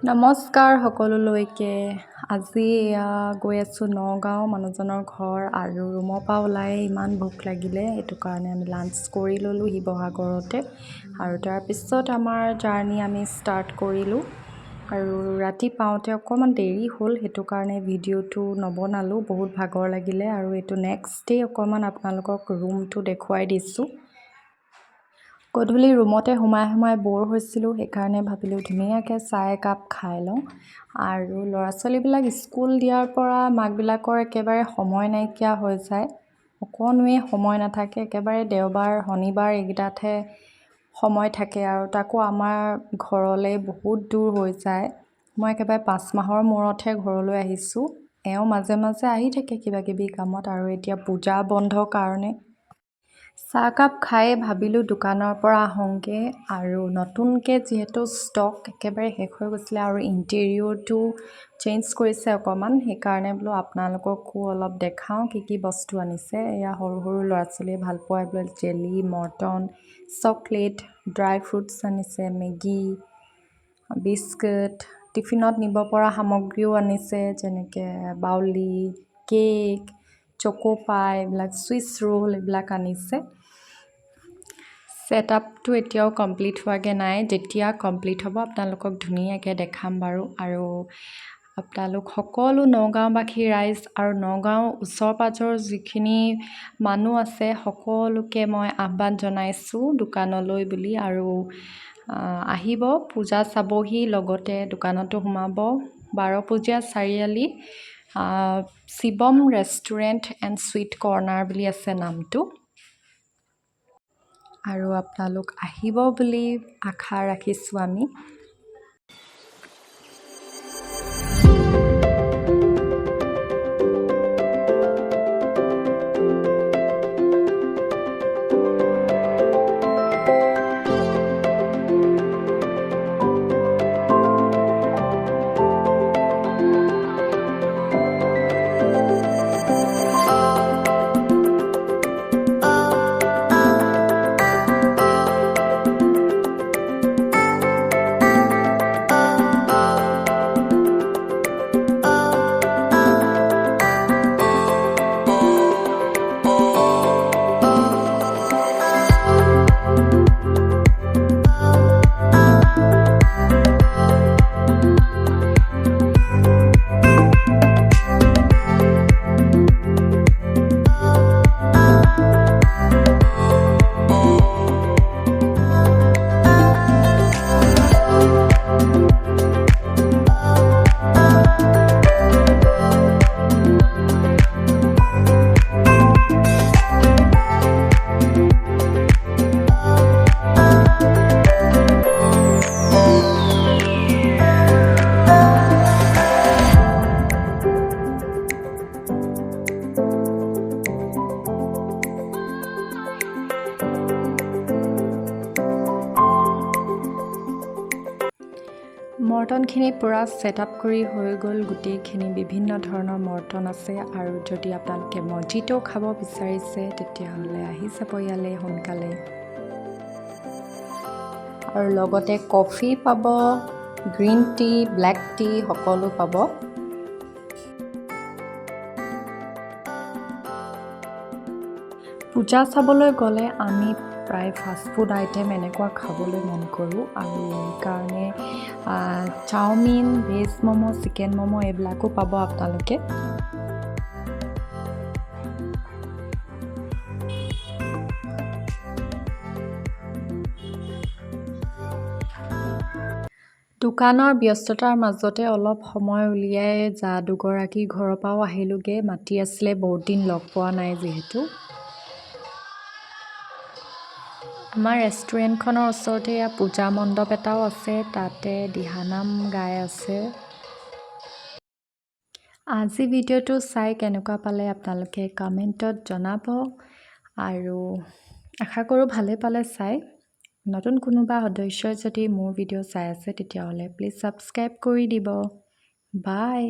নমস্কাৰ সকলোলৈকে। আজি গৈ আছোঁ নগাঁও মানুহজনৰ ঘৰ আৰু ৰুমৰ পৰা ওলাই ইমান ভোক লাগিলে, সেইটো কাৰণে আমি লাঞ্চ কৰি ল'লোঁ শিৱসাগৰতে আৰু তাৰপিছত আমাৰ জাৰ্ণি আমি ষ্টাৰ্ট কৰিলোঁ। আৰু ৰাতি পাওঁতে অকণমান দেৰি হ'ল, সেইটো কাৰণে ভিডিঅ'টো নবনালোঁ, বহুত ভাগৰ লাগিলে। আৰু এইটো নেক্সট ডে অকণমান আপোনালোকক ৰুমটো দেখুৱাই দিছোঁ। গধূলি ৰুমতে সোমাই ব'ৰ হৈছিলোঁ, সেইকাৰণে ভাবিলোঁ ধুনীয়াকৈ চাহ একাপ খাই লওঁ। আৰু ল'ৰা ছোৱালীবিলাক স্কুল দিয়াৰ পৰা মাকবিলাকৰ একেবাৰে সময় নাইকিয়া হৈ যায়, অকণোৱেই সময় নাথাকে। একেবাৰে দেওবাৰ শনিবাৰ এইকেইটাতহে সময় থাকে, আৰু তাকো আমাৰ ঘৰলৈ বহুত দূৰ হৈ যায়। মই একেবাৰে 5 মাহৰ মূৰতহে ঘৰলৈ আহিছোঁ। এওঁ মাজে মাজে আহি থাকে কিবা কিবি কামত, আৰু এতিয়া পূজা বন্ধৰ কাৰণে চাহকাপ খাই ভাবিলোঁ দোকানৰ পৰা আহোঁগৈ। আৰু নতুনকৈ যিহেতু ষ্টক একেবাৰে শেষ হৈ গৈছিলে আৰু ইণ্টেৰিয়ৰটো চেঞ্জ কৰিছে অকণমান, সেইকাৰণে বোলো আপোনালোককো অলপ দেখাওঁ কি কি বস্তু আনিছে। এয়া সৰু সৰু ল'ৰা ছোৱালীয়ে ভাল পোৱা এইবিলাক জেলি, মৰ্টন, চকলেট, ড্ৰাই ফ্ৰুটছ আনিছে, মেগী, বিস্কুট, টিফিনত নিব পৰা সামগ্ৰীও আনিছে, যেনেকৈ বাউলি, কেক, চকোপাই, এইবিলাক চুইচ ৰোল এইবিলাক আনিছে। ছেটআপটো এতিয়াও কমপ্লিট হোৱাগৈ নাই, যেতিয়া কমপ্লিট হ'ব আপোনালোকক ধুনীয়াকৈ দেখাম বাৰু। আৰু আপোনালোক সকলো নগাঁওবাসী ৰাইজ আৰু নগাঁও ওচৰ পাঁজৰ যিখিনি মানুহ আছে সকলোকে মই আহ্বান জনাইছোঁ দোকানলৈ বুলি। আৰু আহিব, পূজা চাবহি, লগতে দোকানতো সোমাব। Barpujia Chariali Shivam restaurant and sweet corner বুলি আছে নামটো। আৰু আপোনালোক আহিব বুলি আশা ৰাখিছোঁ আমি। মৰ্টনখিনি পূৰা ছেটআপ কৰি হৈ গ'ল, গোটেইখিনি বিভিন্ন ধৰণৰ মৰ্টন আছে। আৰু যদি আপোনালোকে মজিটো খাব বিচাৰিছে তেতিয়াহ'লে আহি যাব ইয়ালৈ সোনকালে। আৰু লগতে কফি পাব, গ্ৰীণ টি, ব্লেক টি সকলো পাব। পূজা চাবলৈ গ'লে আমি প্ৰায় ফাষ্টফুড আইটেম এনেকুৱা খাবলৈ মন কৰোঁ, আৰু সেইকাৰণে chowmein, veg momo', chicken momo' এইবিলাকো পাব আপোনালোকে। দোকানৰ ব্যস্ততাৰ মাজতে অলপ সময় উলিয়াই দুগৰাকী ঘৰৰ পৰাও আহিলোঁগৈ, মাতি আছিলে, বহুত দিন লগ পোৱা নাই যিহেতু। আমাৰ ৰেষ্টুৰেণ্টখনৰ ওচৰতে পূজা মণ্ডপ এটাও আছে, তাতে দিহানাম গাই আছে। আজি ভিডিঅ'টো চাই কেনেকুৱা পালে আপোনালোকে কমেণ্টত জনাব, আৰু আশা কৰোঁ ভালে পালে চাই। নতুন কোনোবা সদস্যই যদি মোৰ ভিডিঅ' চাই আছে তেতিয়াহ'লে প্লিজ ছাবস্ক্ৰাইব কৰি দিব। বাই।